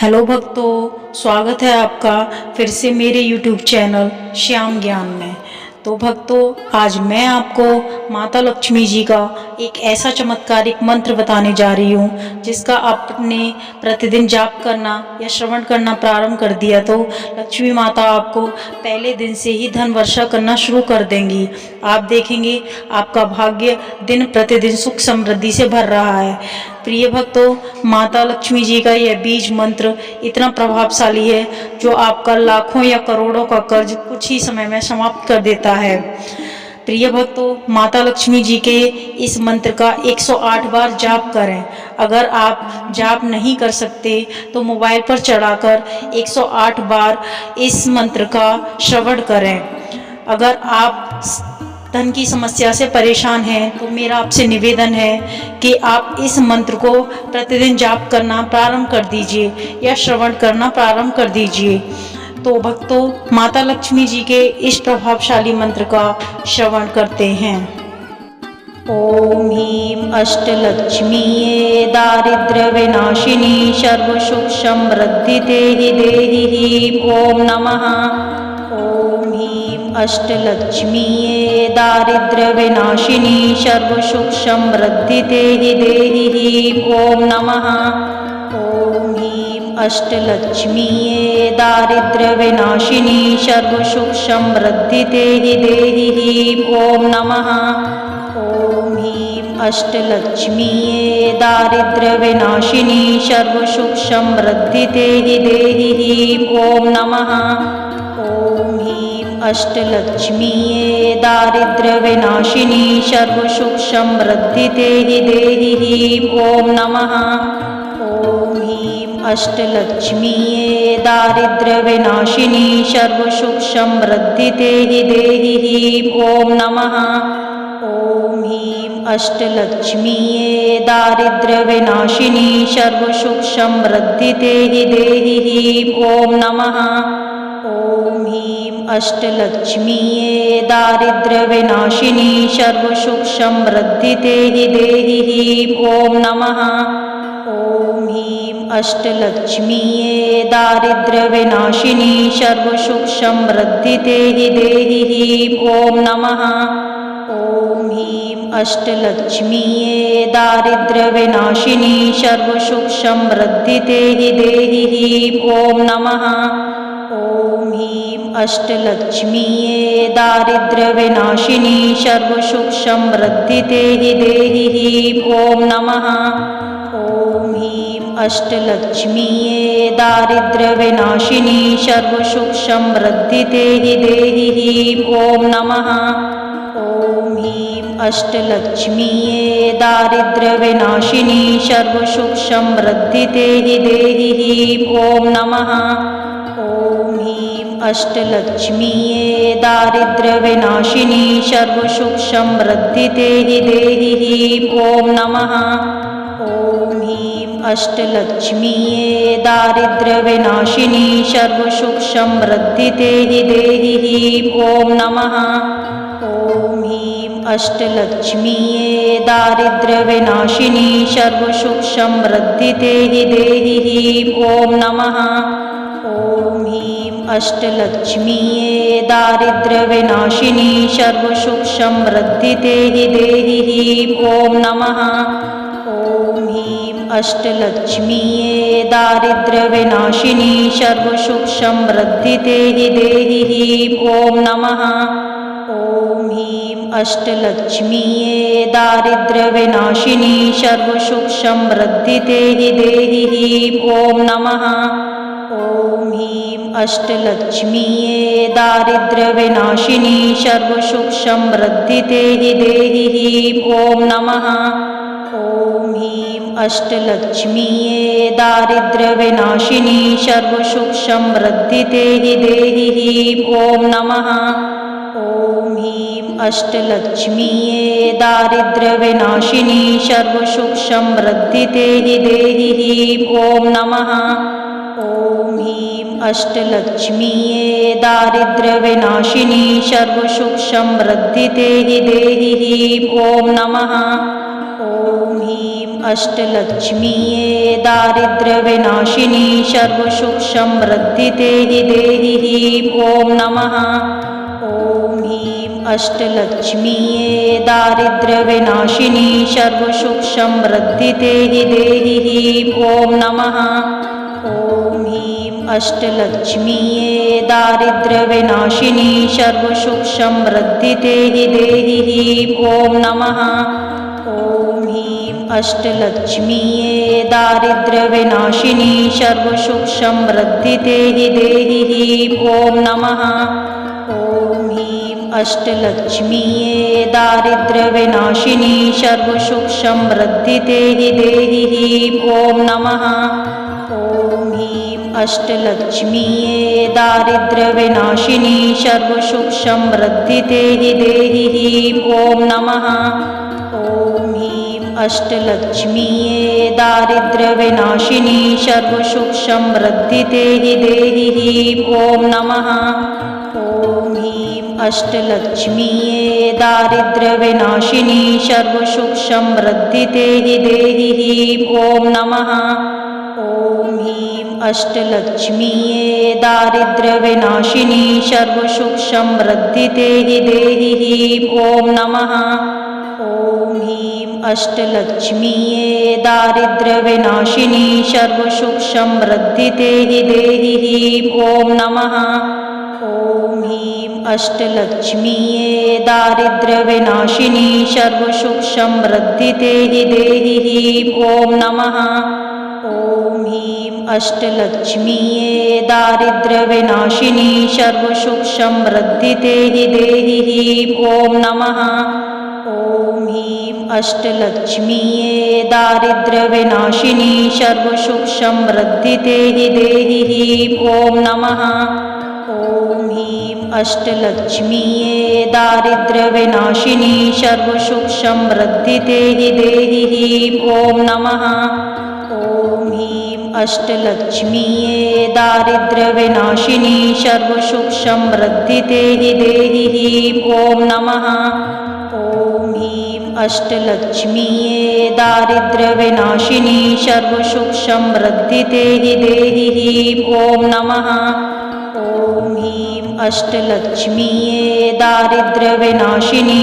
Hello भक्तों, स्वागत है आपका फिर से मेरे यूट्यूब चैनल श्याम ज्ञान में। तो भक्तों, आज मैं आपको माता लक्ष्मी जी का एक ऐसा चमत्कारिक मंत्र बताने जा रही हूँ जिसका आपने प्रतिदिन जाप करना या श्रवण करना प्रारंभ कर दिया तो लक्ष्मी माता आपको पहले दिन से ही धन वर्षा करना शुरू कर देंगी। आप देखेंगे आपका भाग्य दिन प्रतिदिन सुख समृद्धि से भर रहा है। प्रिय भक्तों, माता लक्ष्मी जी का यह बीज मंत्र इतना प्रभावशाली है जो आपका लाखों या करोड़ों का कर्ज कुछ ही समय में समाप्त कर देता है। प्रिय भक्तों, माता लक्ष्मी जी के इस मंत्र का 108 बार जाप करें। अगर आप जाप नहीं कर सकते तो मोबाइल पर चढ़ाकर 108 बार इस मंत्र का श्रवण करें। अगर आप धन की समस्या से परेशान हैं तो मेरा आपसे निवेदन है कि आप इस मंत्र को प्रतिदिन जाप करना प्रारंभ कर दीजिए या श्रवण करना प्रारंभ कर दीजिए। तो भक्तों, माता लक्ष्मी जी के इस प्रभावशाली मंत्र का श्रवण करते हैं। ओम ह्रीं अष्टलक्ष्मीये दारिद्र्य विनाशिनी सर्व सुख समृद्धि देहि देहि ओम नमः। ओम ह्रीं अष्टलक्ष्मीये दारिद्र्य विनाशिनी सर्व सुख समृद्धि देहि देहि ओम नमः। ओम ह्रीं अष्टलक्ष्मीये दारिद्र्य विनाशिनी सर्व सुख समृद्धि देहि देहि ओम नमः। ओम ह्रीं अष्टलक्ष्मीये दारिद्र्य विनाशिनी सर्व सुख समृद्धि देहि देहि ओम नमः। ओम ह्रीं अष्टलक्ष्मीये दारिद्र्य विनाशिनी सर्व सुख समृद्धि देहि देहि ओम नमः। ओम ह्रीं अष्टलक्ष्मीये दारिद्र्य विनाशिनी सर्व सुख समृद्धि देहि देहि ओम नमः। ओम ह्रीं अष्टलक्ष्मीये दारिद्र्य विनाशिनी सर्व सुख समृद्धि देहि देहि ओम नमः। ओम ह्रीं अष्टलक्ष्मीये दारिद्र्य विनाशिनी सर्व सुख समृद्धि देहि देहि ओम नमः। ओम ह्रीं अष्टलक्ष्मीये दारिद्र्य विनाशिनी सर्व सुख समृद्धि देहि देहि ओम नमः। ओम ह्रीं अष्टलक्ष्मीये दारिद्र्य विनाशिनी सर्व सुख समृद्धि देहि देहि ओम नमः। ओम ह्रीं अष्टलक्ष्मीये दारिद्र्य विनाशिनी सर्व सुख समृद्धि देहि देहि ओम नमः। ओम ह्रीं अष्टलक्ष्मीये दारिद्र्य विनाशिनी सर्व सुख समृद्धि देहि देहि ओम नमः। ओम ह्रीं अष्टलक्ष्मीये दारिद्र्य विनाशिनी सर्व सुख समृद्धि देहि देहि ओम नमः। ओम ह्रीं अष्टलक्ष्मीये दारिद्र्य विनाशिनी सर्व सुख समृद्धि देहि देहि ओम नमः। ओम ह्रीं अष्टलक्ष्मीये दारिद्र्य विनाशिनी सर्व सुख समृद्धि देहि देहि ओम नमः। ओम ह्रीं अष्टलक्ष्मीये दारिद्र्य विनाशिनी सर्व सुख समृद्धि देहि देहि ओम नमः। ओम ह्रीं अष्टलक्ष्मीये दारिद्र्य विनाशिनी सर्व सुख समृद्धि देहि देहि ओम नमः। ओम ह्रीं अष्टलक्ष्मीये दारिद्र्य विनाशिनी सर्व सुख समृद्धि देहि देहि ओम नमः। ओम ह्रीं अष्टलक्ष्मीये दारिद्र्य विनाशिनी सर्व सुख समृद्धि देहि देहि ओम नमः। ओम ह्रीं अष्टलक्ष्मीये दारिद्र्य विनाशिनी सर्व सुख समृद्धि देहि देहि ओम नमः। ओम ह्रीं अष्टलक्ष्मीये दारिद्र्य विनाशिनी सर्व सुख समृद्धि देहि देहि ओम नमः। ओम ह्रीं अष्टलक्ष्मीये दारिद्र्य विनाशिनी सर्व सुख समृद्धि देहि देहि ओम नमः। ओम ह्रीं अष्टलक्ष्मीये दारिद्र्य विनाशिनी सर्व सुख समृद्धि देहि देहि ओम नमः। ओम ह्रीं अष्टलक्ष्मीये दारिद्र्यविनाशिनी सर्वसुखसमृद्धिते देहि ह्रीं ॐ नमः। ॐ ह्रीं अष्टलक्ष्मीये दारिद्र्यविनाशिनी सर्वसुखसमृद्धिते देहि ह्रीं ॐ नमः। ॐ ह्रीं अष्टलक्ष्मीये दारिद्र्यविनाशिनी सर्वसुखसमृद्धिते देहि ह्रीं ॐ नमः। ॐ ह्रीं अष्टलक्ष्मीये दारिद्र्यविनाशिनी सर्वसुखसमृद्धिते देहि ह्रीं ॐ नमः। ॐ ह्रीं अष्टलक्ष्मीये दारिद्र्यविनाशिनी सर्वसुखसमृद्धिते देहि ह्रीं ॐ नमः। ॐ ह्रीं अष्टलक्ष्मीये दारिद्र्यविनाशिनी सर्वसुखसमृद्धिते देहि ह्रीं ॐ नमः। ॐ ह्रीं अष्टलक्ष्मीये दारिद्र्यविनाशिनी सर्वसुखसमृद्धिते देहि ह्रीं ॐ नमः। ॐ ह्रीं अष्टलक्ष्मीये दारिद्र्यविनाशिनी सर्वसुखसमृद्धिते देहि ह्रीं ॐ नमः। ॐ ह्रीं अष्टलक्ष्मीये दारिद्र्यविनाशिनी सर्वसुखसमृद्धिते देहि ह्रीं ॐ नमः। ॐ ह्रीं अष्टलक्ष्मीये दारिद्र्यविनाशिनी सर्वसुखसमृद्धिते देहि ह्रीं ॐ नमः। ॐ ह्रीं अष्टलक्ष्मीये दारिद्र्यविनाशिनी सर्वसुखसमृद्धिते देहि ह्रीं ॐ नमः। ॐ ह्रीं अष्टलक्ष्मीये दारिद्र्यविनाशिनी सर्वसुखसमृद्धिते देहि ह्रीं ॐ नमः। ॐ ह्रीं अष्टलक्ष्मीये दारिद्र्यविनाशिनी सर्वसुखसमृद्धिते देहि ह्रीं ॐ नमः। ॐ ह्रीं अष्टलक्ष्मीये दारिद्र्यविनाशिनी सर्वसुखसमृद्धिते देहि ह्रीं ॐ नमः। ॐ ह्रीं अष्टलक्ष्मीये दारिद्र्यविनाशिनी सर्वसुखसमृद्धिते देहि ह्रीं ॐ नमः। ॐ ह्रीं अष्टलक्ष्मीये दारिद्र्यविनाशिनी सर्वसुखसमृद्धिते देहि ह्रीं ॐ नमः। ॐ ह्रीं अष्टलक्ष्मीये दारिद्र्यविनाशिनी